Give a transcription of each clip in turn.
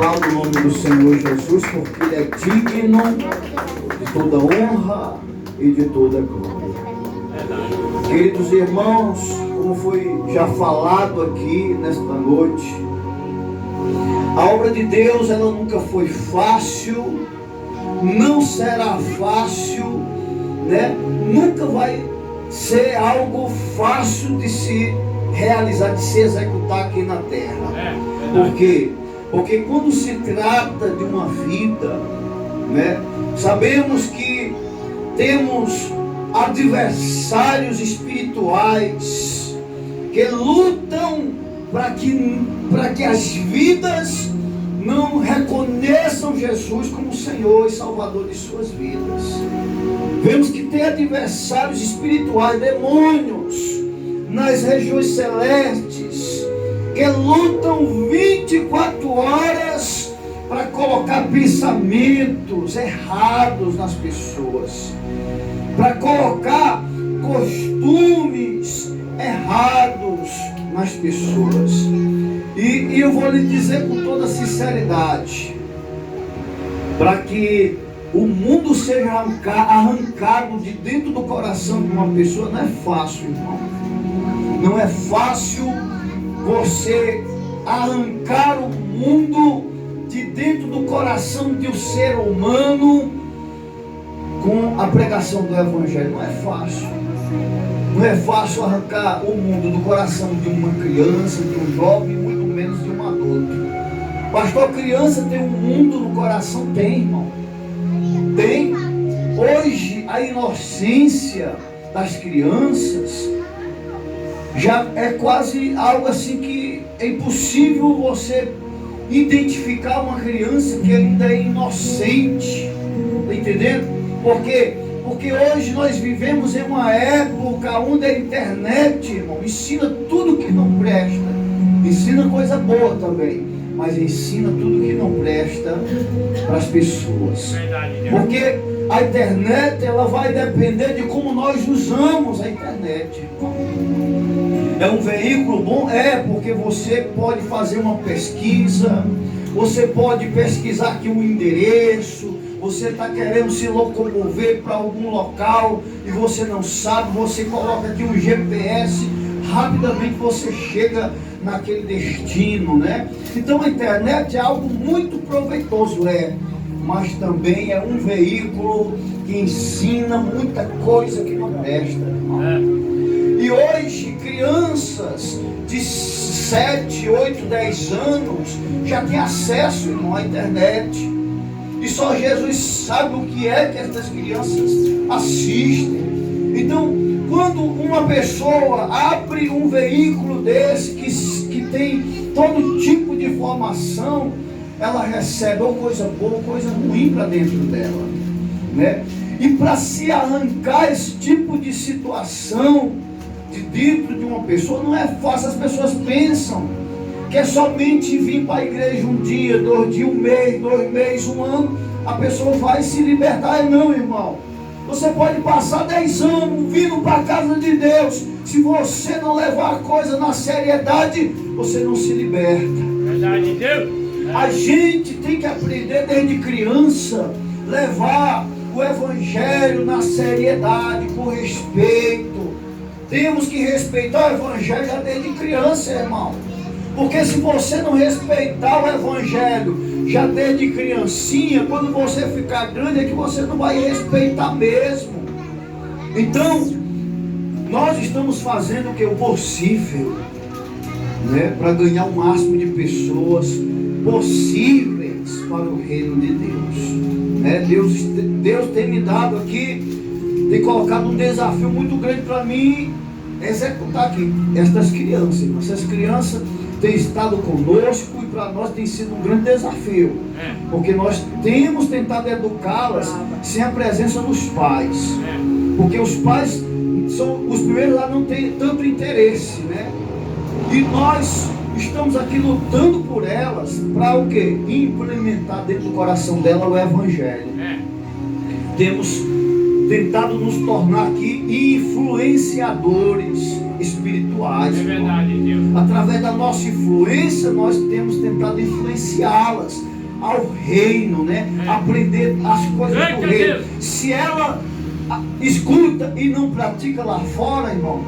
Aplaudo o nome do Senhor Jesus, porque Ele é digno de toda honra e de toda glória. Queridos irmãos, como foi já falado aqui nesta noite, a obra de Deus, ela nunca foi fácil, não será fácil, né? Nunca vai ser algo fácil de se realizar, de se executar aqui na terra. Por quê? Porque quando se trata de uma vida, né, sabemos que temos adversários espirituais que lutam para que as vidas não reconheçam Jesus como Senhor e Salvador de suas vidas. Vemos que tem adversários espirituais, demônios nas regiões celestes, que lutam 24 horas para colocar pensamentos errados nas pessoas, para colocar costumes errados nas pessoas. E eu vou lhe dizer com toda sinceridade, para que o mundo seja arrancado de dentro do coração de uma pessoa, não é fácil, irmão. Não é fácil você arrancar o mundo de dentro do coração de um ser humano com a pregação do Evangelho. Não é fácil. Não é fácil arrancar o mundo do coração de uma criança, de um jovem, muito menos de um adulto. Pastor, criança tem um mundo no coração? Tem, irmão. Tem. Hoje a inocência das crianças já é quase algo assim que é impossível você identificar uma criança que ainda é inocente. Está entendendo? Porque hoje nós vivemos em uma época onde a internet, irmão, ensina tudo que não presta. Ensina coisa boa também, mas ensina tudo que não presta para as pessoas. Porque a internet, ela vai depender de como nós usamos a internet, irmão. É um veículo bom? É, porque você pode fazer uma pesquisa, você pode pesquisar aqui um endereço, você está querendo se locomover para algum local e você não sabe, você coloca aqui um GPS, rapidamente você chega naquele destino, né? Então a internet é algo muito proveitoso, mas também é um veículo que ensina muita coisa que não presta, irmão. E hoje, crianças de 7, 8, 10 anos já têm acesso, irmão, à internet. E só Jesus sabe o que é que essas crianças assistem. Então, quando uma pessoa abre um veículo desse, que tem todo tipo de informação, ela recebe ou coisa boa ou coisa ruim para dentro dela, né? E para se arrancar esse tipo de situação de dentro de uma pessoa, não é fácil. As pessoas pensam que é somente vir para a igreja um dia, 2 dias, 1 mês, 2 meses, 1 ano, a pessoa vai se libertar. Não, irmão. Você pode passar 10 anos vindo para a casa de Deus. Se você não levar a coisa na seriedade, você não se liberta. Verdade, Deus. A gente tem que aprender desde criança, levar o Evangelho na seriedade, com respeito. Temos que respeitar o Evangelho já desde criança, irmão. Porque se você não respeitar o Evangelho já desde criancinha, quando você ficar grande é que você não vai respeitar mesmo. Então, nós estamos fazendo o que é o possível, né, para ganhar o máximo de pessoas possíveis para o reino de Deus, né? Deus tem me dado aqui, tem colocado um desafio muito grande para mim executar aqui estas crianças. Essas crianças têm estado conosco e para nós tem sido um grande desafio, porque nós temos tentado educá-las sem a presença dos pais, porque os pais são os primeiros lá, não tem tanto interesse, né? E nós estamos aqui lutando por elas para o quê? Implementar dentro do coração dela o Evangelho. Temos tentado nos tornar aqui influenciadores espirituais. É verdade, Deus. Através da nossa influência, nós temos tentado influenciá-las ao reino, né? Aprender as coisas do reino. Se ela escuta e não pratica lá fora, irmão,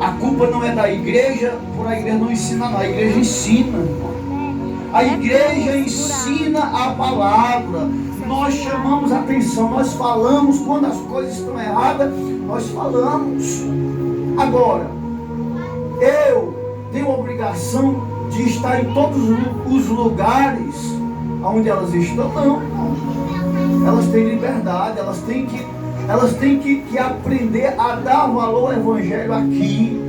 a culpa não é da igreja, por a igreja não ensinar, não. A igreja ensina, irmão. A igreja ensina a palavra. Nós chamamos a atenção, nós falamos quando as coisas estão erradas, nós falamos. Agora, eu tenho a obrigação de estar em todos os lugares onde elas estão? Não. Elas têm liberdade, elas têm que aprender a dar valor ao evangelho aqui,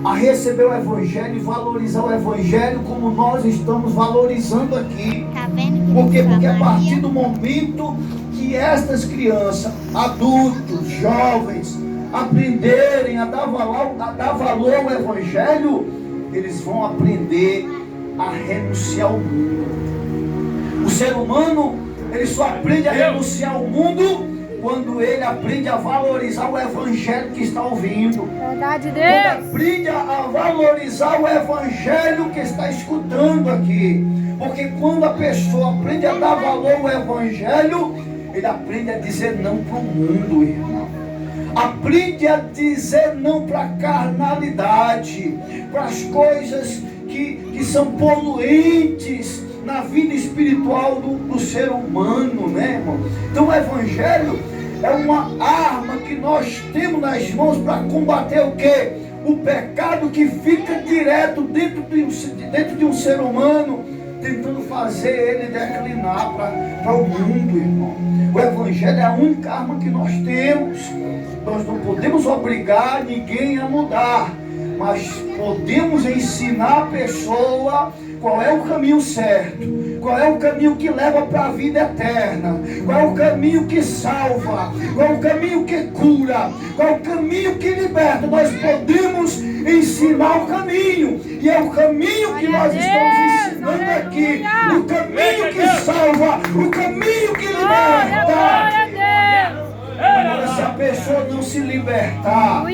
a receber o evangelho e valorizar o evangelho como nós estamos valorizando aqui. Por quê? Porque a partir do momento que estas crianças, adultos, jovens, aprenderem a dar valor ao evangelho, eles vão aprender a renunciar ao mundo. O ser humano, ele só aprende a renunciar ao mundo quando ele aprende a valorizar o evangelho que está ouvindo. Verdade, Deus. Quando aprende a valorizar o evangelho que está escutando aqui. Porque quando a pessoa aprende a dar valor ao evangelho, ele aprende a dizer não para o mundo, irmão. Aprende a dizer não para a carnalidade, para as coisas que são poluentes na vida espiritual do ser humano, né, irmão? Então o evangelho é uma arma que nós temos nas mãos para combater o quê? O pecado que fica direto dentro de um ser humano, tentando fazer ele declinar para o mundo, irmão. O evangelho é a única arma que nós temos. Nós não podemos obrigar ninguém a mudar, mas podemos ensinar a pessoa qual é o caminho certo, qual é o caminho que leva para a vida eterna, qual é o caminho que salva, qual é o caminho que cura, qual é o caminho que liberta. Nós podemos ensinar o caminho, e é o caminho que nós estamos ensinando aqui, o caminho que salva, o caminho que liberta. Agora, se a pessoa não se libertar,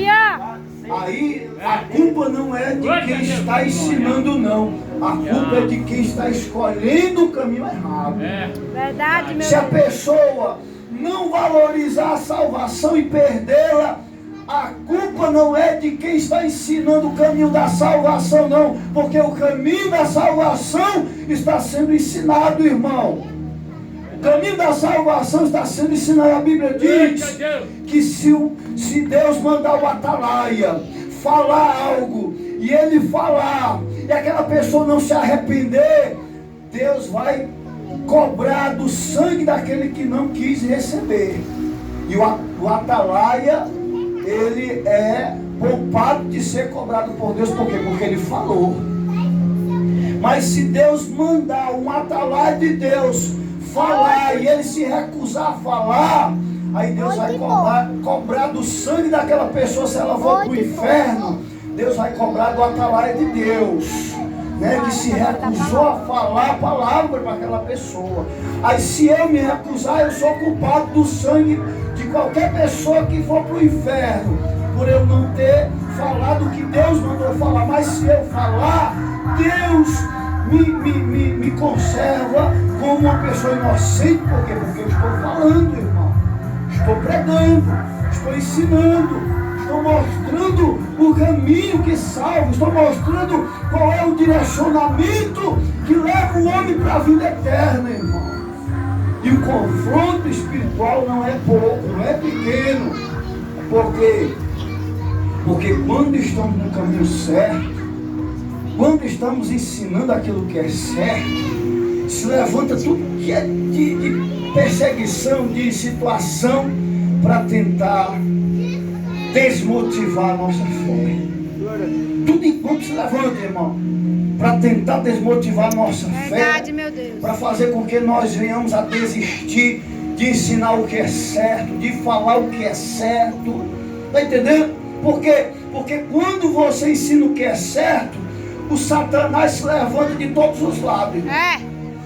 aí a culpa não é de quem está ensinando, não. A culpa é de quem está escolhendo o caminho errado. Verdade, meu Se a pessoa não valorizar a salvação e perdê-la, a culpa não é de quem está ensinando o caminho da salvação, não. Porque o caminho da salvação está sendo ensinado, irmão. O caminho da salvação está sendo ensinado. A Bíblia diz que se Deus mandar o atalaia falar algo, e ele falar, e aquela pessoa não se arrepender, Deus vai cobrar do sangue daquele que não quis receber. E o atalaia, ele é poupado de ser cobrado por Deus. Por quê? Porque ele falou. Mas se Deus mandar um atalaia de Deus falar e ele se recusar a falar, aí Deus vai cobrar do sangue daquela pessoa. Se ela for para o inferno, Deus vai cobrar do atalaia de Deus, né, que se recusou a falar a palavra para aquela pessoa. Aí se eu me recusar, eu sou culpado do sangue de qualquer pessoa que for para o inferno, por eu não ter falado o que Deus mandou falar. Mas se eu falar, Deus me conserva como uma pessoa inocente. Por quê? Porque eu estou falando, irmão. Estou pregando, estou ensinando, estou mostrando o caminho que salva, estou mostrando qual é o direcionamento que leva o homem para a vida eterna, irmão. E o confronto espiritual não é pouco, não é pequeno. Porque quando estamos no caminho certo, quando estamos ensinando aquilo que é certo, se levanta tudo que é de perseguição, de situação, para tentar desmotivar a nossa fé. Tudo enquanto se levanta, irmão, para tentar desmotivar a nossa fé, para fazer com que nós venhamos a desistir de ensinar o que é certo, de falar o que é certo. Está entendendo? Porque quando você ensina o que é certo, o Satanás se levanta de todos os lados.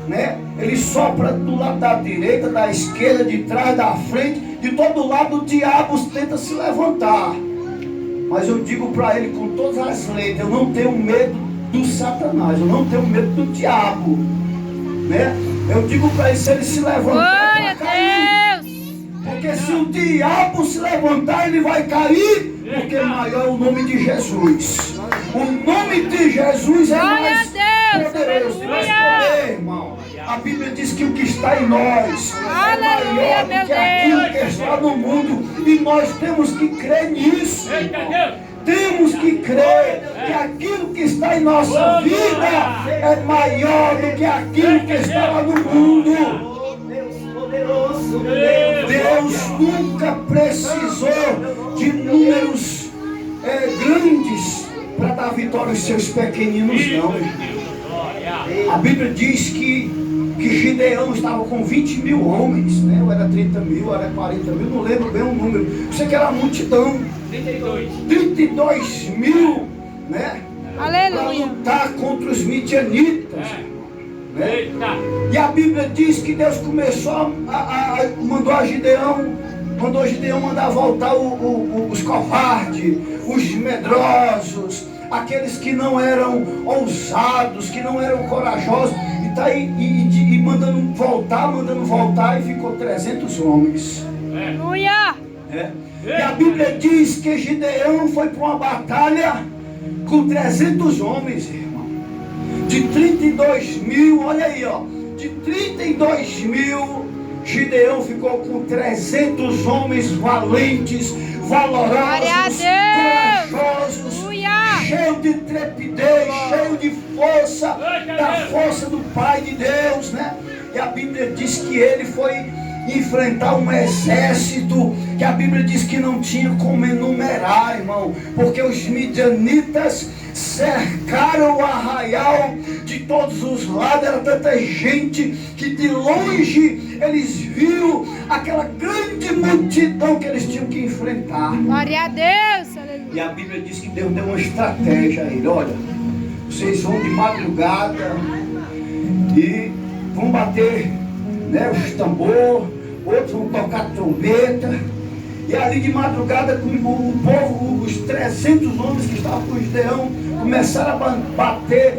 Né? Ele sopra do lado da direita, da esquerda, de trás, da frente, de todo lado o diabo tenta se levantar. Mas eu digo para ele com todas as letras, eu não tenho medo do Satanás, eu não tenho medo do diabo, né? Eu digo para ele se levantar, Glória ele vai cair. a Deus. Porque se o diabo se levantar, ele vai cair. Porque maior é o nome de Jesus. O nome de Jesus é Glória mais a Deus. poderoso, mais Aleluia. poder, irmão. A Bíblia diz que o que está em nós Aleluia, é maior meu do que aquilo Deus. que está no mundo. E nós temos que crer nisso, irmão. Temos que crer que aquilo que está em nossa vida é maior do que aquilo que está lá no mundo. Deus nunca precisou de números grandes para dar vitória aos seus pequeninos, não. A Bíblia diz que Gideão estava com 20 mil homens, né? Ou era 30 mil, ou era 40 mil, não lembro bem o número. Eu sei que era a multidão. 32 mil, né? Para Aleluia. lutar contra os midianitas. Né? E a Bíblia diz que Deus começou mandou Gideão mandar voltar os covardes, os medrosos, aqueles que não eram ousados, que não eram corajosos, e mandando voltar, e ficou 300 homens. Aleluia. E a Bíblia diz que Gideão foi para uma batalha com 300 homens, irmão. De 32 mil, olha aí, ó. De 32 mil, Gideão ficou com 300 homens valentes, valorosos, corajosos, cheio de trepidez, cheio de força, da força do Pai de Deus, né? E a Bíblia diz que ele foi enfrentar um exército que a Bíblia diz que não tinha como enumerar, irmão, porque os midianitas cercaram o arraial de todos os lados. Era tanta gente que de longe eles viram aquela grande multidão que eles tinham que enfrentar. Glória a Deus. Aleluia. E a Bíblia diz que Deus deu uma estratégia a ele. Olha, vocês vão de madrugada e vão bater, né, os tambor, outros vão tocar trombeta, e ali de madrugada o povo, os 300 homens que estavam com o Gideão, começaram a bater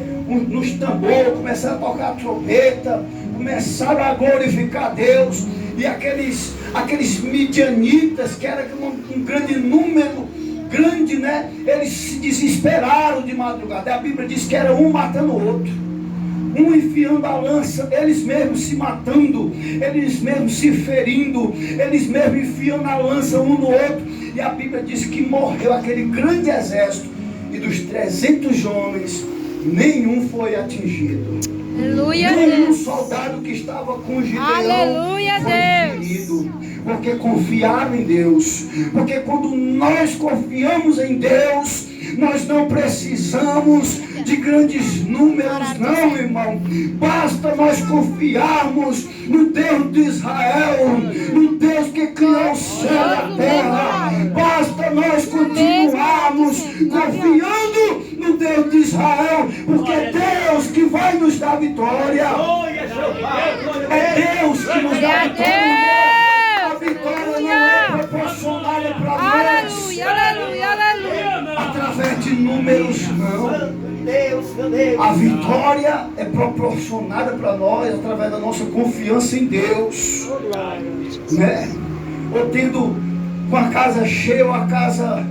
nos tambores, começaram a tocar trombeta, começaram a glorificar Deus. E aqueles midianitas, que era um grande número, né, eles se desesperaram de madrugada. A Bíblia diz que era um matando o outro, um enfiando a lança, eles mesmos se matando, eles mesmos se ferindo, eles mesmos enfiando a lança um no outro. E a Bíblia diz que morreu aquele grande exército, e dos 300 homens, nenhum foi atingido. Aleluia, Nenhum Deus. soldado que estava com Gideão Aleluia, foi Deus. ferido, porque confiaram em Deus. Porque quando nós confiamos em Deus, nós não precisamos de grandes números, não, irmão. Basta nós confiarmos no Deus de Israel, no Deus que criou o céu e a terra. Basta nós continuarmos confiando no Deus de Israel, porque é Deus que vai nos dar vitória. É Deus que nos dá vitória. A vitória não é proporcionada para nós Aleluia, aleluia, aleluia. através de números, não. A vitória é proporcionada para nós através da nossa confiança em Deus, né? Ou tendo com a casa cheia ou a casa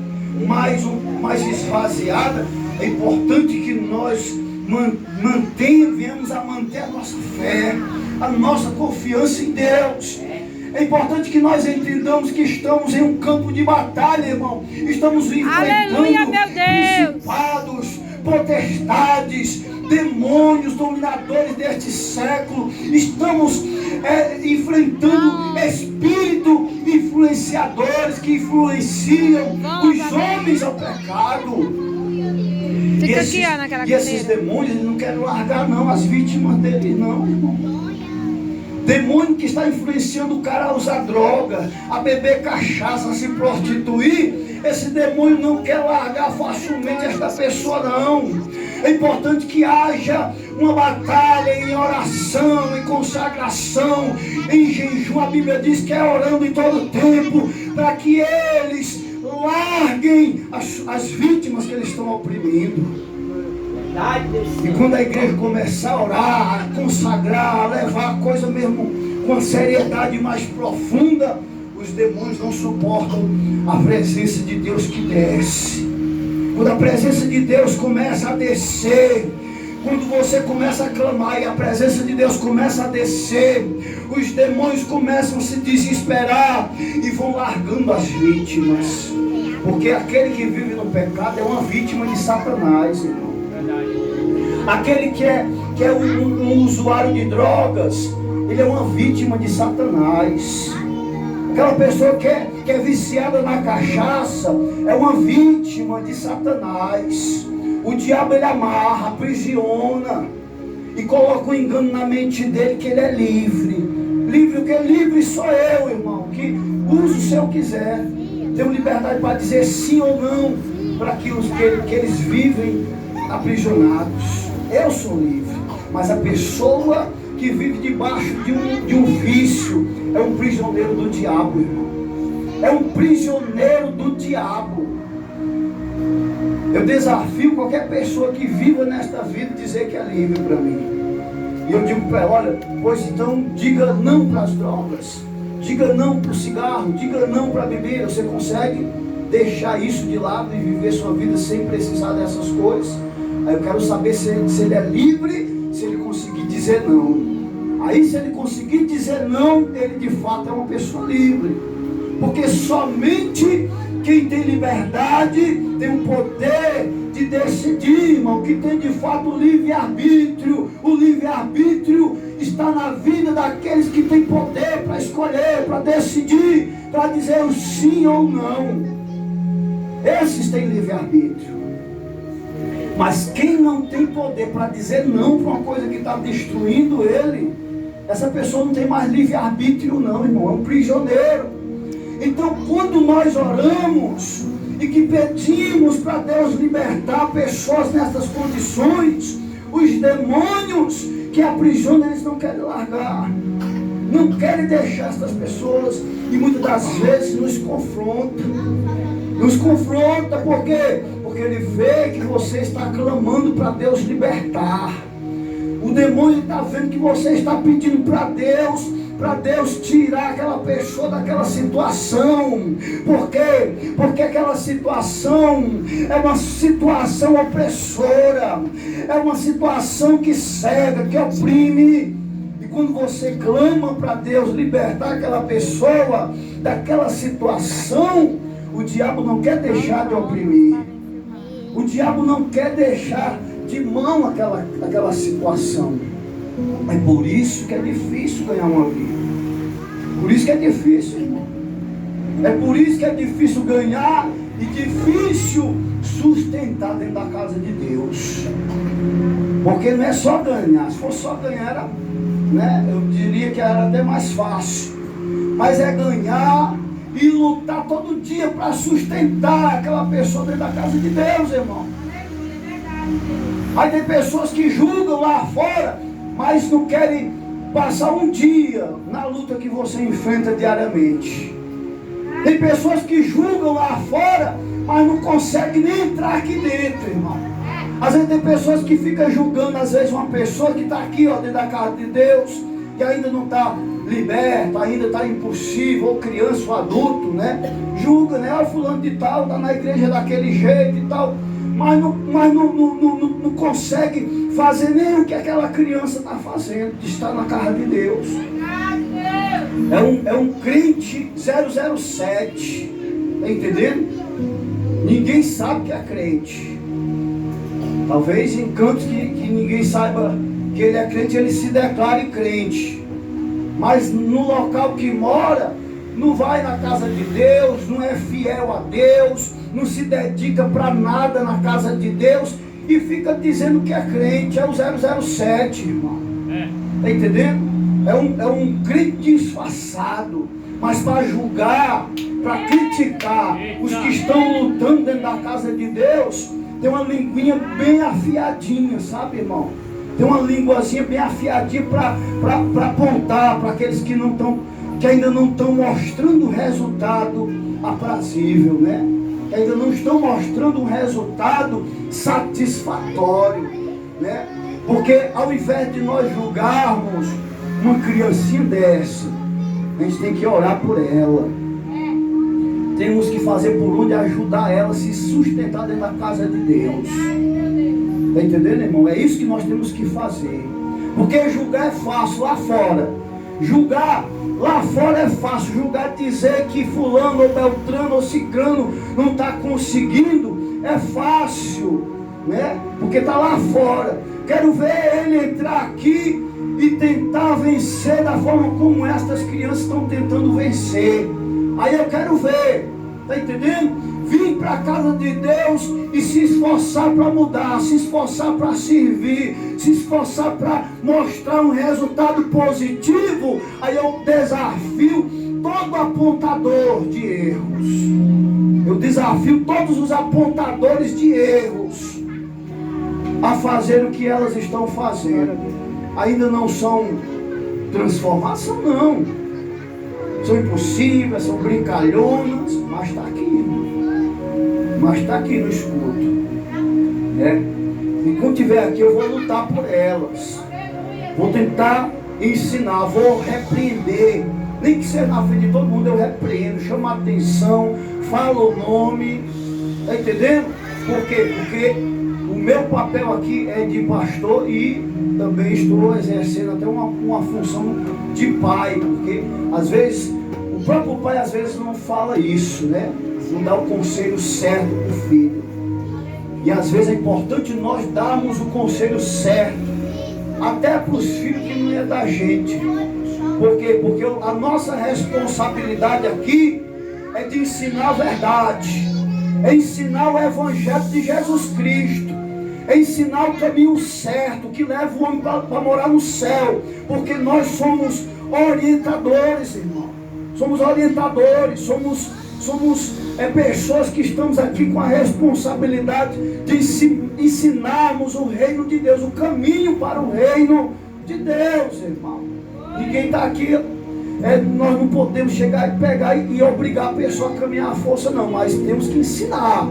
mais esvaziada, é importante que nós venhamos a manter a nossa fé, a nossa confiança em Deus. É importante que nós entendamos que estamos em um campo de batalha, irmão. Estamos enfrentando Aleluia, meu Deus. principados, potestades, demônios, dominadores deste século. Estamos enfrentando espíritos influenciadores que influenciam os homens ao pecado. Fica aqui, ó, naquela E esses cadeira. demônios, eles não querem largar não as vítimas deles, não, irmão. Demônio que está influenciando o cara a usar droga, a beber cachaça, a se prostituir. Esse demônio não quer largar facilmente esta pessoa, não. É importante que haja uma batalha em oração, em consagração, em jejum. A Bíblia diz que é orando em todo tempo, para que eles larguem as vítimas que eles estão oprimindo. E quando a igreja começar a orar, a consagrar, a levar a coisa mesmo com uma seriedade mais profunda, os demônios não suportam a presença de Deus que desce. Quando a presença de Deus começa a descer, quando você começa a clamar e a presença de Deus começa a descer, os demônios começam a se desesperar e vão largando as vítimas. Porque aquele que vive no pecado é uma vítima de Satanás, irmão. Aquele que é um usuário de drogas, ele é uma vítima de Satanás. Aquela pessoa que é viciada na cachaça é uma vítima de Satanás. O diabo ele amarra, aprisiona e coloca um engano na mente dele que ele é livre. Livre o que? Livre sou eu, irmão, que uso se eu quiser. Tenho liberdade para dizer sim ou não para aquilo que eles vivem aprisionados. Eu sou livre, mas a pessoa que vive debaixo de um vício é um prisioneiro do diabo, irmão. É um prisioneiro do diabo. Eu desafio qualquer pessoa que viva nesta vida dizer que é livre para mim. E eu digo para ela, olha, pois então diga não para as drogas, diga não para o cigarro, diga não para a bebida. Você consegue deixar isso de lado e viver sua vida sem precisar dessas coisas? Aí eu quero saber se ele é livre, se ele conseguir dizer não. Aí se ele conseguir dizer não, ele de fato é uma pessoa livre. Porque somente quem tem liberdade tem o poder de decidir, irmão, que tem de fato o livre-arbítrio. O livre-arbítrio está na vida daqueles que têm poder para escolher, para decidir, para dizer o sim ou não. Esses têm livre-arbítrio. Mas quem não tem poder para dizer não para uma coisa que está destruindo ele, essa pessoa não tem mais livre-arbítrio não, irmão, é um prisioneiro. Então quando nós oramos e que pedimos para Deus libertar pessoas nessas condições, os demônios que aprisionam, eles não querem largar, não querem deixar essas pessoas, e muitas das vezes nos confronta, por quê? Porque ele vê que você está clamando para Deus libertar. O demônio está vendo que você está pedindo para Deus tirar aquela pessoa daquela situação. Por quê? Porque aquela situação é uma situação opressora, é uma situação que cega, que oprime. E quando você clama para Deus libertar aquela pessoa daquela situação, o diabo não quer deixar de oprimir. O diabo não quer deixar de mão aquela situação. É por isso que é difícil ganhar uma vida. Por isso que é difícil, irmão. É por isso que é difícil ganhar e difícil sustentar dentro da casa de Deus. Porque não é só ganhar. Se fosse só ganhar, era, né, eu diria que era até mais fácil. Mas é ganhar e lutar todo dia para sustentar aquela pessoa dentro da casa de Deus, irmão. Aí tem pessoas que julgam lá fora, mas não querem passar um dia na luta que você enfrenta diariamente. Tem pessoas que julgam lá fora, mas não conseguem nem entrar aqui dentro, irmão. Às vezes tem pessoas que ficam julgando, às vezes uma pessoa que está aqui, ó, dentro da casa de Deus, que ainda não está liberta, ainda está impossível, ou criança ou adulto, né? Julga, né? O fulano de tal está na igreja daquele jeito e tal, mas não consegue fazer nem o que aquela criança está fazendo, de estar na casa de Deus. É um crente 007, está entendendo? Ninguém sabe que é crente. Talvez em cantos que ninguém saiba que ele é crente, ele se declare crente. Mas no local que mora, não vai na casa de Deus, não é fiel a Deus, não se dedica para nada na casa de Deus e fica dizendo que é crente. É o 007, irmão. Está entendendo? É um crente disfarçado, mas para julgar, para criticar os que estão lutando dentro da casa de Deus, tem uma linguinha bem afiadinha, sabe, irmão? Tem uma linguazinha bem afiadinha para apontar para aqueles que ainda não estão mostrando um resultado aprazível, né? Que ainda não estão mostrando um resultado satisfatório. né? Porque ao invés de nós julgarmos uma criancinha dessa, a gente tem que orar por ela. Temos que fazer por onde ajudar ela a se sustentar dentro da casa de Deus. Está entendendo, irmão? É isso que nós temos que fazer. Porque julgar é fácil lá fora. Julgar lá fora é fácil. Julgar, dizer que fulano ou beltrano ou cicrano não está conseguindo, é fácil, né? Porque está lá fora. Quero ver ele entrar aqui e tentar vencer da forma como estas crianças estão tentando vencer. Aí eu quero ver, está entendendo? Vir para a casa de Deus e se esforçar para mudar, se esforçar para servir, se esforçar para mostrar um resultado positivo. Aí eu desafio todo apontador de erros. Eu desafio todos os apontadores de erros a fazer o que elas estão fazendo. Ainda não são transformação, não. São impossíveis, são brincalhonas, mas está aqui, irmão. Mas está aqui no escudo, né? E quando estiver aqui eu vou lutar por elas. Vou tentar ensinar, vou repreender. Nem que seja na frente de todo mundo, eu repreendo, chamo a atenção, falo o nome. Está entendendo? Por quê? Porque o meu papel aqui é de pastor e também estou exercendo até uma função de pai. Porque às vezes, o próprio pai às vezes não fala isso, né? Não dá o conselho certo para o filho. E às vezes é importante nós darmos o conselho certo, até para os filhos que não é da gente. Por quê? Porque a nossa responsabilidade aqui é de ensinar a verdade, é ensinar o Evangelho de Jesus Cristo, é ensinar o caminho certo que leva o homem para morar no céu. Porque nós somos orientadores, irmão. Somos orientadores, somos pessoas que estamos aqui com a responsabilidade de ensinarmos o reino de Deus, o caminho para o reino de Deus, irmão. Ninguém está aqui, nós não podemos chegar e pegar e obrigar a pessoa a caminhar à força, não, mas temos que ensinar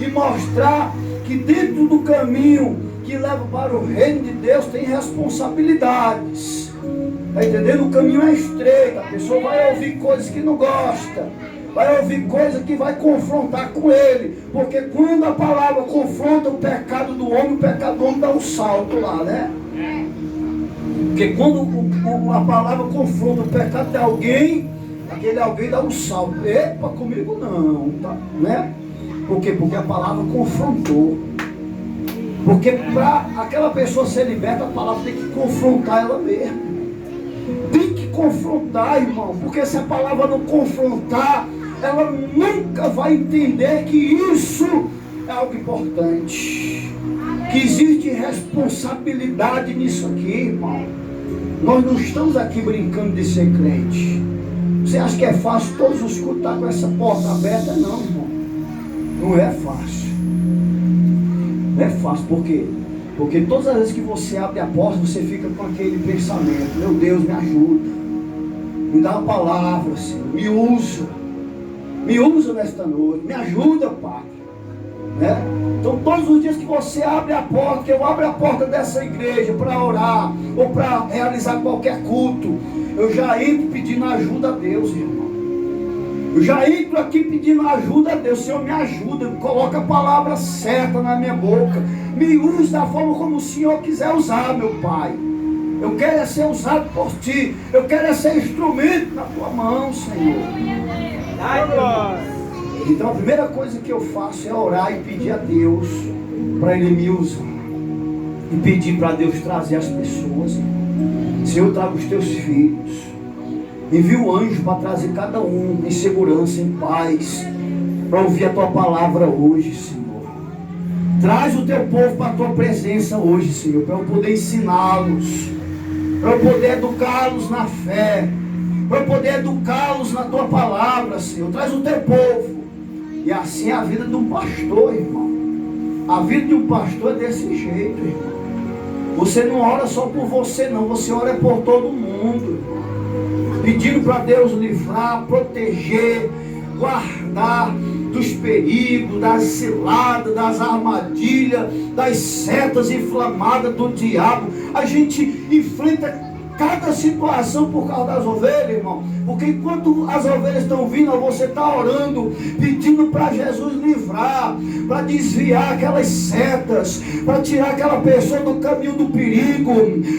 e mostrar que dentro do caminho que leva para o reino de Deus tem responsabilidades. Está entendendo? O caminho é estreito, a pessoa vai ouvir coisas que não gosta, vai ouvir coisa que vai confrontar com ele. Porque quando a palavra confronta o pecado do homem, o pecado do homem dá um salto lá, né? Porque quando a palavra confronta o pecado de alguém, aquele alguém dá um salto. Epa, comigo não, tá, né? Por quê? Porque a palavra confrontou. Porque para aquela pessoa ser liberta, a palavra tem que confrontar ela mesma. Tem que confrontar, irmão. Porque se a palavra não confrontar, ela nunca vai entender que isso é algo importante, que existe responsabilidade nisso aqui, irmão. Nós não estamos aqui brincando de ser crente. Você acha que é fácil todos os cultos estar com essa porta aberta? Não, irmão. Não é fácil. Não é fácil, por quê? Porque todas as vezes que você abre a porta, você fica com aquele pensamento: meu Deus, me ajuda, me dá uma palavra, Senhor, me usa nesta noite, me ajuda, Pai, né? Então todos os dias que você abre a porta, que eu abro a porta dessa igreja para orar, ou para realizar qualquer culto, eu já entro pedindo ajuda a Deus, irmão. Eu já entro aqui pedindo ajuda a Deus. Senhor, me ajuda, coloca a palavra certa na minha boca, me use da forma como o Senhor quiser usar, meu Pai. Eu quero ser usado por Ti, eu quero ser instrumento na Tua mão, Senhor. Então a primeira coisa que eu faço é orar e pedir a Deus para Ele me usar, e pedir para Deus trazer as pessoas. Senhor, traga os Teus filhos, envia o anjo para trazer cada um em segurança, em paz, para ouvir a Tua palavra hoje, Senhor. Traz o Teu povo para a Tua presença hoje, Senhor, para eu poder ensiná-los, para eu poder educá-los na fé, para eu poder educá-los na Tua palavra, Senhor. Traz o Teu povo. E assim é a vida de um pastor, irmão. A vida de um pastor é desse jeito, irmão. Você não ora só por você, não. Você ora por todo mundo, irmão. Pedindo para Deus livrar, proteger, guardar, dos perigos, das ciladas, das armadilhas, das setas inflamadas do diabo. A gente enfrenta cada situação por causa das ovelhas, irmão. Porque enquanto as ovelhas estão vindo, você está orando, pedindo para Jesus livrar, para desviar aquelas setas, para tirar aquela pessoa do caminho do perigo,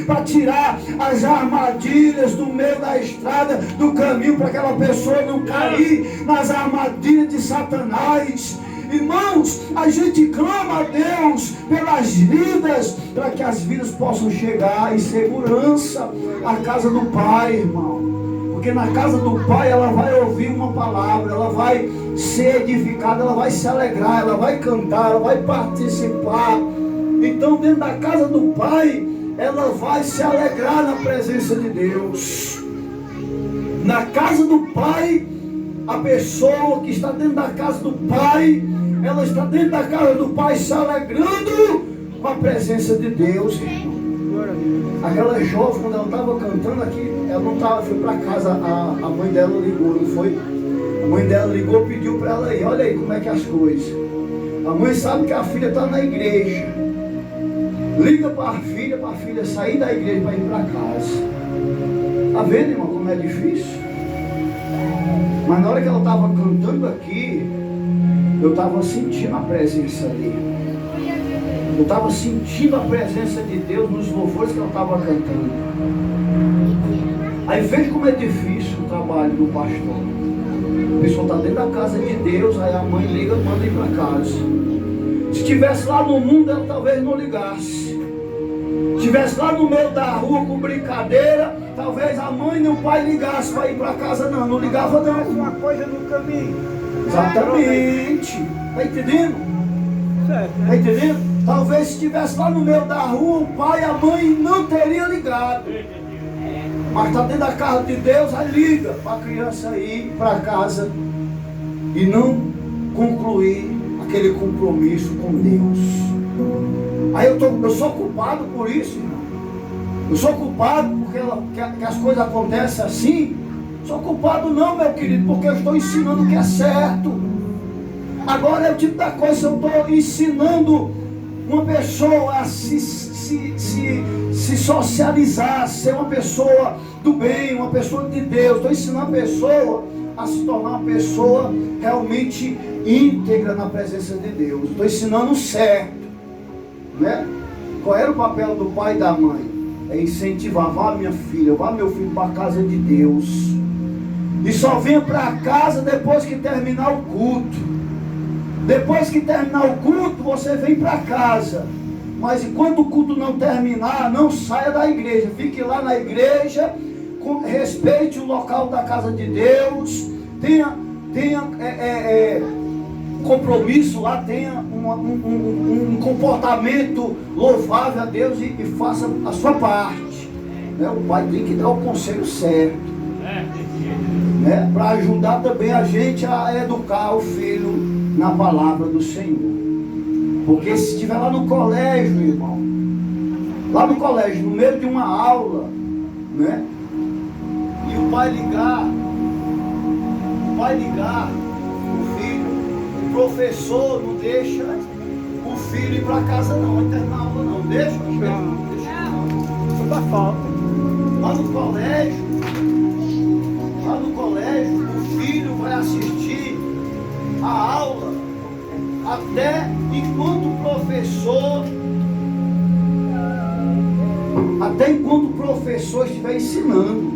para tirar as armadilhas do meio da estrada, do caminho, para aquela pessoa não cair nas armadilhas de Satanás. Irmãos, a gente clama a Deus pelas vidas, para que as vidas possam chegar em segurança à casa do Pai, irmão. Porque na casa do Pai ela vai ouvir uma palavra, ela vai ser edificada, ela vai se alegrar, ela vai cantar, ela vai participar. Então dentro da casa do Pai, ela vai se alegrar na presença de Deus. Na casa do Pai, a pessoa que está dentro da casa do Pai, ela está dentro da casa do Pai se alegrando com a presença de Deus. Aquela jovem, quando ela estava cantando aqui, ela não estava, foi para casa, a mãe dela ligou, não foi? A mãe dela ligou, pediu para ela ir, olha aí como é que é as coisas. A mãe sabe que a filha está na igreja. Liga para a filha sair da igreja para ir para casa. Está vendo, irmão, como é difícil? Mas na hora que ela estava cantando aqui, eu estava sentindo a presença dele. Eu estava sentindo a presença de Deus nos louvores que ela estava cantando. Aí veja como é difícil o trabalho do pastor. A pessoa está dentro da casa de Deus, aí a mãe liga, manda ir para casa. Se estivesse lá no mundo, ela talvez não ligasse. Se estivesse lá no meio da rua com brincadeira, talvez a mãe e o pai ligassem para ir para casa. Não ligava não. Uma coisa no caminho. Exatamente. Está entendendo? Certo, né? Está entendendo? Talvez se estivesse lá no meio da rua, o pai e a mãe não teriam ligado. Mas está dentro da casa de Deus, aí liga para a criança ir para casa e não concluir aquele compromisso com Deus. Aí eu sou culpado por isso, irmão. Eu sou culpado porque que as coisas acontecem assim. Sou culpado não, meu querido, porque eu estou ensinando o que é certo. Agora é o tipo da coisa, eu estou ensinando uma pessoa a se socializar, ser uma pessoa do bem, uma pessoa de Deus. Estou ensinando a pessoa a se tornar uma pessoa realmente íntegra na presença de Deus. Estou ensinando o certo, né? Qual era o papel do pai e da mãe? É incentivar, vá minha filha, vá meu filho para a casa de Deus. E só venha para casa depois que terminar o culto. Depois que terminar o culto, você vem para casa. Mas enquanto o culto não terminar, não saia da igreja. Fique lá na igreja, respeite o local da casa de Deus. Tenha compromisso lá, tenha um comportamento louvável a Deus e faça a sua parte. Né? O pai tem que dar o conselho certo. Né? Para ajudar também a gente a educar o filho na palavra do Senhor. Porque se estiver lá no colégio, irmão, lá no colégio, no meio de uma aula, né? E o pai ligar o filho, o professor não deixa o filho ir para casa não, vai terminar a aula não, deixa Não dá falta. Lá no colégio, o filho vai assistir a aula até enquanto o professor estiver ensinando.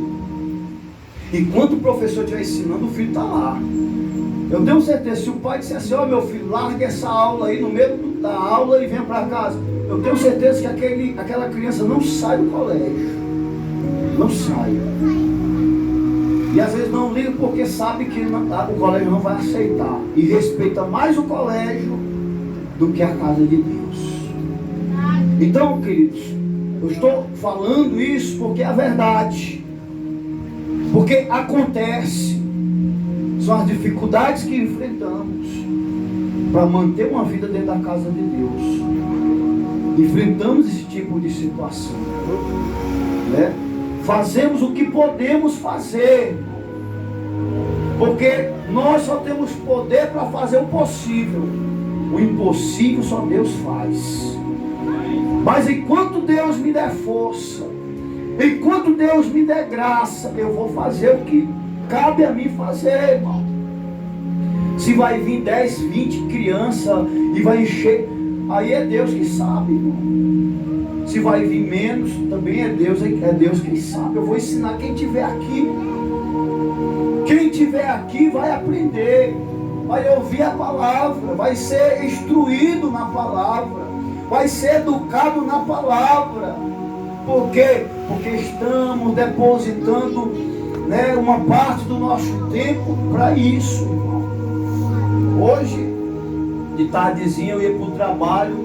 Enquanto o professor estiver ensinando, o filho está lá. Eu tenho certeza, se o pai disser assim, ó meu filho, larga essa aula aí no meio da aula e venha para casa, eu tenho certeza que aquela criança não sai do colégio. Não sai. E às vezes não liga porque sabe que o colégio não vai aceitar. E respeita mais o colégio do que a casa de Deus. Então, queridos, eu estou falando isso porque é verdade. Porque acontece. São as dificuldades que enfrentamos para manter uma vida dentro da casa de Deus. Enfrentamos esse tipo de situação. Né? Fazemos o que podemos fazer. Porque nós só temos poder para fazer o possível. O impossível só Deus faz. Mas enquanto Deus me der força, enquanto Deus me der graça, eu vou fazer o que cabe a mim fazer, irmão. Se vai vir 10, 20 crianças e vai encher, aí é Deus que sabe, irmão. Se vai vir menos, também é Deus quem sabe. Eu vou ensinar quem estiver aqui. Quem estiver aqui vai aprender, vai ouvir a palavra, vai ser instruído na palavra, vai ser educado na palavra. Por quê? Porque estamos depositando, né, uma parte do nosso tempo para isso, irmão. Hoje, de tardezinha, eu ia para o trabalho,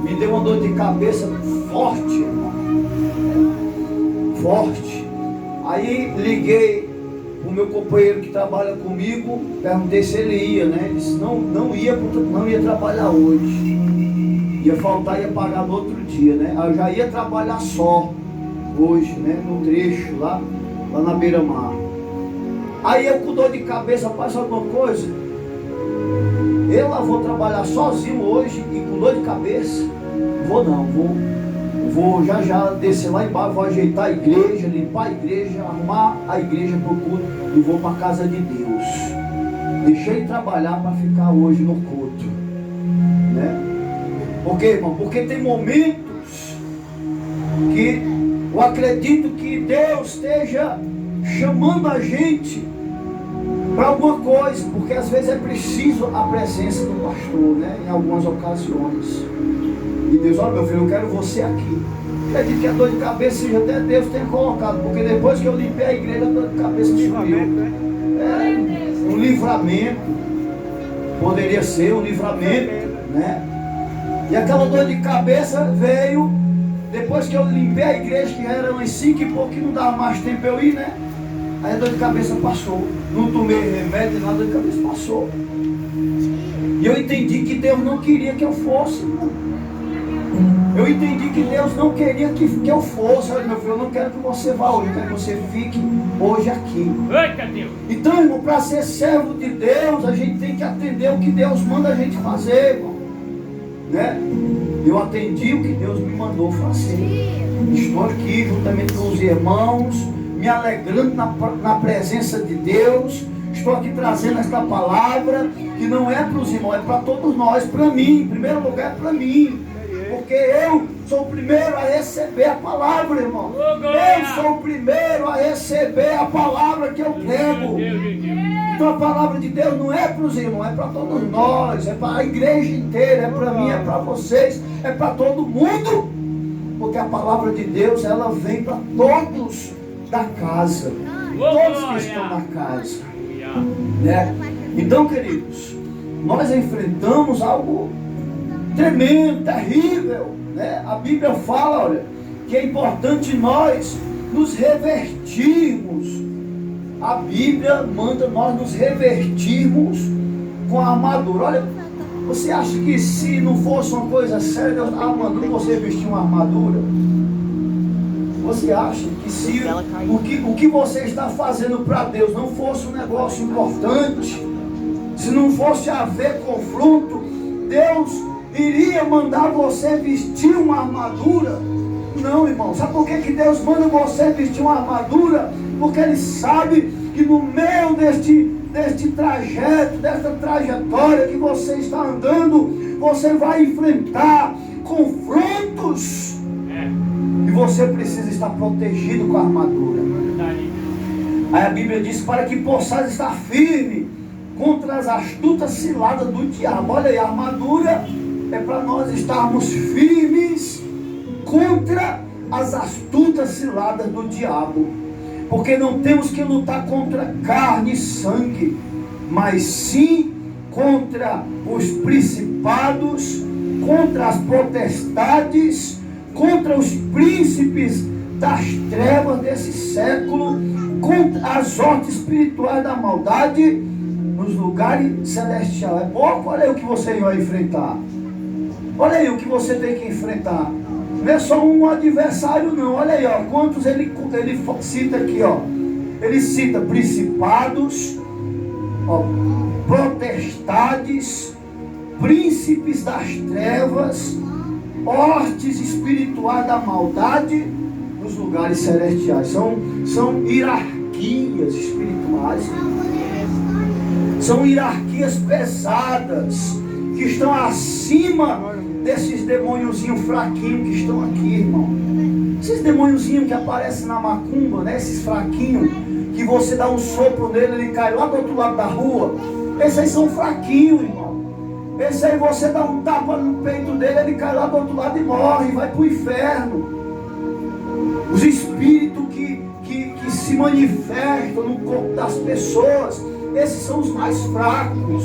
me deu uma dor de cabeça forte, irmão. Forte. Aí liguei o meu companheiro que trabalha comigo, perguntei se ele ia, né? Ele disse, não ia trabalhar hoje. Ia faltar, ia pagar no outro dia, né? Eu já ia trabalhar só hoje, né? No trecho lá na beira-mar. Aí eu com dor de cabeça, faz alguma coisa. Eu lá vou trabalhar sozinho hoje e com dor de cabeça. Vou já descer lá embaixo, vou ajeitar a igreja, limpar a igreja, arrumar a igreja para o culto e vou para a casa de Deus. Deixei de trabalhar para ficar hoje no culto, né? Por quê, irmão? Porque tem momentos que eu acredito que Deus esteja chamando a gente para alguma coisa, porque às vezes é preciso a presença do pastor, né? Em algumas ocasiões. E Deus, olha meu filho, eu quero você aqui. Acredito que a dor de cabeça seja até Deus tenha colocado, porque depois que eu limpei a igreja, a dor de cabeça sumiu. É um livramento. Poderia ser um livramento, né? E aquela dor de cabeça veio depois que eu limpei a igreja, que era umas 5 e pouco, que não dava mais tempo eu ir, né? Aí a dor de cabeça passou. Não tomei remédio, nada, a dor de cabeça passou. E eu entendi que Deus não queria que eu fosse, irmão. Eu entendi que Deus não queria que eu fosse. Olha, meu filho, eu não quero que você vá hoje, eu quero que você fique hoje aqui. Então, irmão, para ser servo de Deus, a gente tem que atender o que Deus manda a gente fazer, irmão, né? Eu atendi o que Deus me mandou fazer. Estou aqui juntamente com os irmãos, me alegrando na presença de Deus. Estou aqui trazendo esta palavra, que não é para os irmãos, é para todos nós, para mim, em primeiro lugar é para mim. Porque eu sou o primeiro a receber a palavra, irmão. Eu sou o primeiro a receber a palavra que eu prego. Então a palavra de Deus não é para os irmãos, é para todos nós, é para a igreja inteira, é para mim, é para vocês, é para todo mundo. Porque a palavra de Deus, ela vem para todos da casa. Todos que estão na casa, né? Então, queridos, nós enfrentamos algo tremendo, terrível, né? A Bíblia fala, olha, que é importante nós nos revertirmos. A Bíblia manda nós nos revertirmos com a armadura. Olha, você acha que se não fosse uma coisa séria, a armadura, você vestir uma armadura? Você acha que se o que você está fazendo para Deus não fosse um negócio importante, se não fosse haver confronto, Deus iria mandar você vestir uma armadura? Não, irmão. Sabe por que Deus manda você vestir uma armadura? Porque Ele sabe que no meio deste trajeto, desta trajetória que você está andando, você vai enfrentar confrontos. E você precisa estar protegido com a armadura. Aí a Bíblia diz, para que possais estar firme contra as astutas ciladas do diabo. Olha aí, a armadura é para nós estarmos firmes contra as astutas ciladas do diabo. Porque não temos que lutar contra carne e sangue, mas sim contra os principados, contra as potestades, contra os príncipes das trevas desse século, contra as hostes espirituais da maldade nos lugares celestiais. É pouco? Olha aí o que você vai enfrentar. Olha aí o que você tem que enfrentar. Não é só um adversário não. Olha aí, ó, quantos ele cita aqui, ó. Ele cita principados, Ó, potestades, príncipes das trevas, hortes espirituais da maldade nos lugares celestiais. São hierarquias espirituais. São hierarquias pesadas que estão acima desses demôniozinhos fraquinhos que estão aqui, irmão. Esses demôniozinhos que aparecem na macumba, né? Esses fraquinhos, que você dá um sopro nele, ele cai lá do outro lado da rua. Esses aí são fraquinhos, irmão. Esse aí você dá um tapa no peito dele, ele cai lá do outro lado e morre, vai para o inferno. Os espíritos que se manifestam no corpo das pessoas, esses são os mais fracos.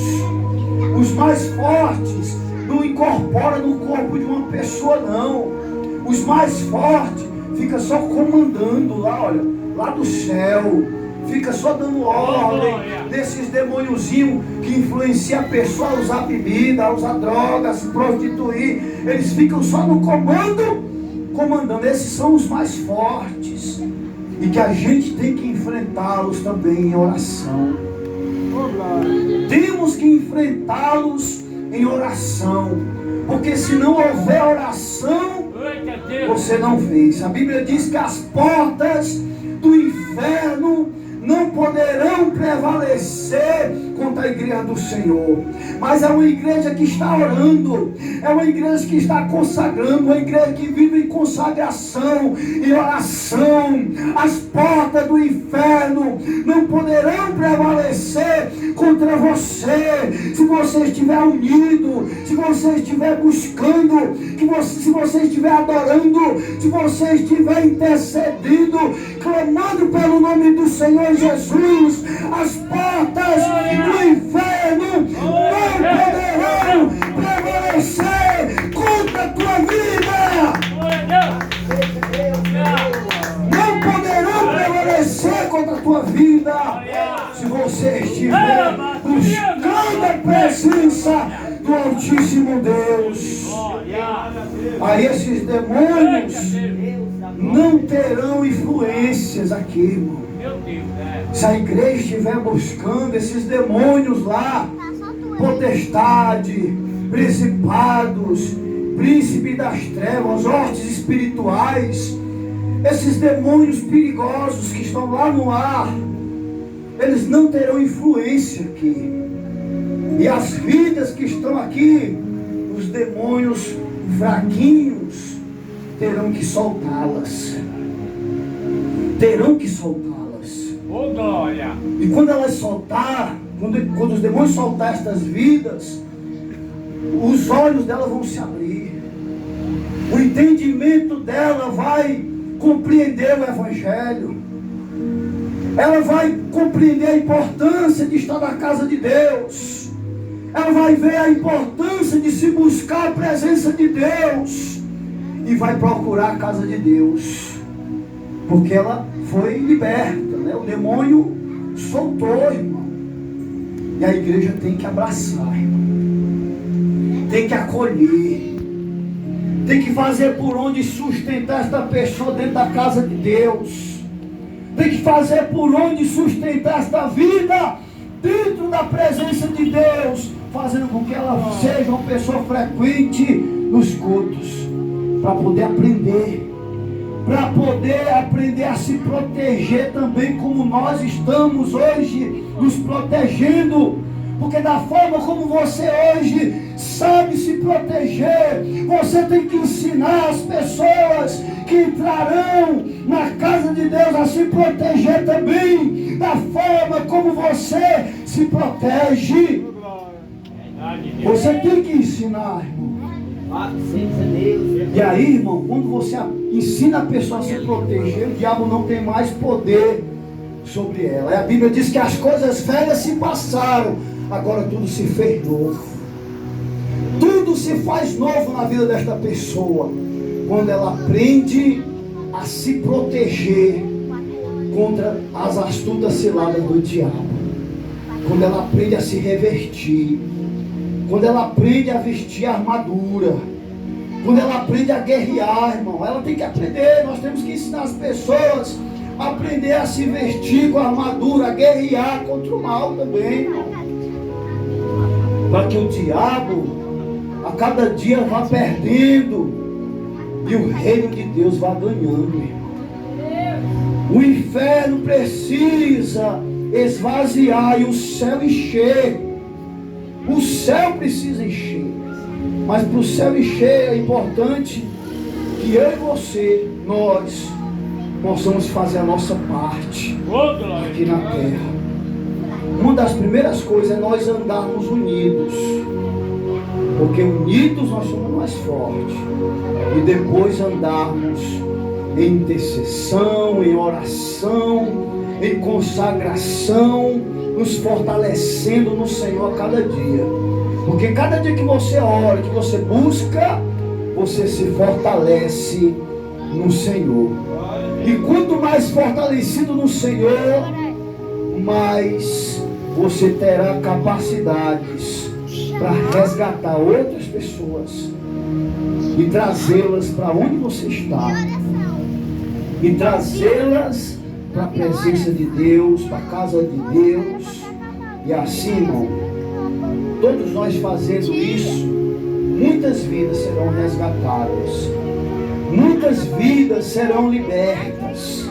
Os mais fortes não incorporam no corpo de uma pessoa, não. Os mais fortes ficam só comandando lá, olha, lá do céu. Fica só dando ordem desses demôniozinhos que influenciam a pessoa a usar bebida, a usar drogas, a se prostituir. Eles ficam só no comandando. Esses são os mais fortes. E que a gente tem que enfrentá-los também em oração. Temos que enfrentá-los em oração. Porque se não houver oração, você não fez. A Bíblia diz que as portas do inferno não poderão prevalecer contra a igreja do Senhor. Mas é uma igreja que está orando, é uma igreja que está consagrando, uma igreja que vive em consagração e oração. As portas do inferno não poderão prevalecer contra você, se você estiver unido, se você estiver buscando, se você estiver adorando, se você estiver intercedendo, clamando pelo nome do Senhor Jesus. As portas do inferno não poderão prevalecer contra a tua vida. Não poderão prevalecer contra a tua vida se você estiver buscando a presença do Altíssimo Deus. Aí esses demônios não terão influências aqui, irmão. Se a igreja estiver buscando esses demônios lá, potestade, principados, príncipe das trevas, hortes espirituais, esses demônios perigosos que estão lá no ar, eles não terão influência aqui. E as vidas que estão aqui, os demônios fraquinhos, terão que soltá-las. Terão que soltá-las. Oh, glória! E quando elas soltar, quando os demônios soltar estas vidas, os olhos dela vão se abrir. O entendimento dela vai compreender o Evangelho. Ela vai compreender a importância de estar na casa de Deus. Ela vai ver a importância de se buscar a presença de Deus. E vai procurar a casa de Deus. Porque ela foi liberta, né? O demônio soltou, irmão. E a igreja tem que abraçar, irmão. Tem que acolher. Tem que fazer por onde sustentar esta pessoa dentro da casa de Deus. Tem que fazer por onde sustentar esta vida dentro da presença de Deus, fazendo com que ela seja uma pessoa frequente nos cultos, para poder aprender a se proteger também, como nós estamos hoje nos protegendo. Porque da forma como você hoje sabe se proteger, você tem que ensinar as pessoas que entrarão na casa de Deus a se proteger também, da forma como você se protege. Você tem que ensinar, irmão. E aí, irmão, quando você ensina a pessoa a se proteger, o diabo não tem mais poder sobre ela. E a Bíblia diz que as coisas velhas se passaram, agora tudo se fez novo. Tudo se faz novo na vida desta pessoa, quando ela aprende a se proteger contra as astutas ciladas do diabo. Quando ela aprende a se revertir, quando ela aprende a vestir a armadura, quando ela aprende a guerrear, irmão. Ela tem que aprender, nós temos que ensinar as pessoas aprender a se vestir com a armadura, a guerrear contra o mal também, irmão. Para que o diabo a cada dia vá perdendo e o reino de Deus vá ganhando, irmão. O inferno precisa esvaziar e o céu encher. O céu precisa encher. Mas para o céu encher é importante que eu e você, nós, possamos fazer a nossa parte aqui na terra. Uma das primeiras coisas é nós andarmos unidos. Porque unidos nós somos mais fortes. E depois andarmos em intercessão, em oração, em consagração, nos fortalecendo no Senhor a cada dia. Porque cada dia que você ora, que você busca, você se fortalece no Senhor. E quanto mais fortalecido no Senhor, mais você terá capacidades para resgatar outras pessoas e trazê-las para onde você está. E trazê-las para a presença de Deus, para a casa de Deus. E assim, irmão, todos nós fazendo isso, muitas vidas serão resgatadas, muitas vidas serão libertas,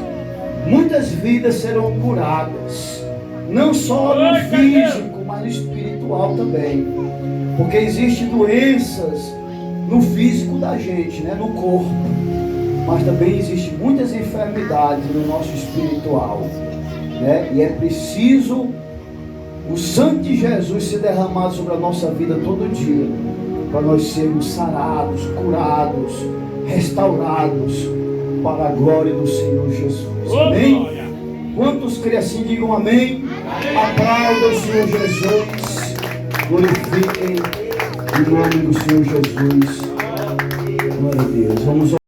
muitas vidas serão curadas, não só no físico, mas no espiritual também. Porque existem doenças no físico da gente, né? No corpo. Mas também existem muitas enfermidades no nosso espiritual, né? E é preciso o sangue de Jesus ser derramado sobre a nossa vida todo dia, para nós sermos sarados, curados, restaurados para a glória do Senhor Jesus. Amém? Quantos creem assim, digam amém. Aplaudam o Senhor Jesus. Glorifiquem o nome do Senhor Jesus. Glória a Deus. Vamos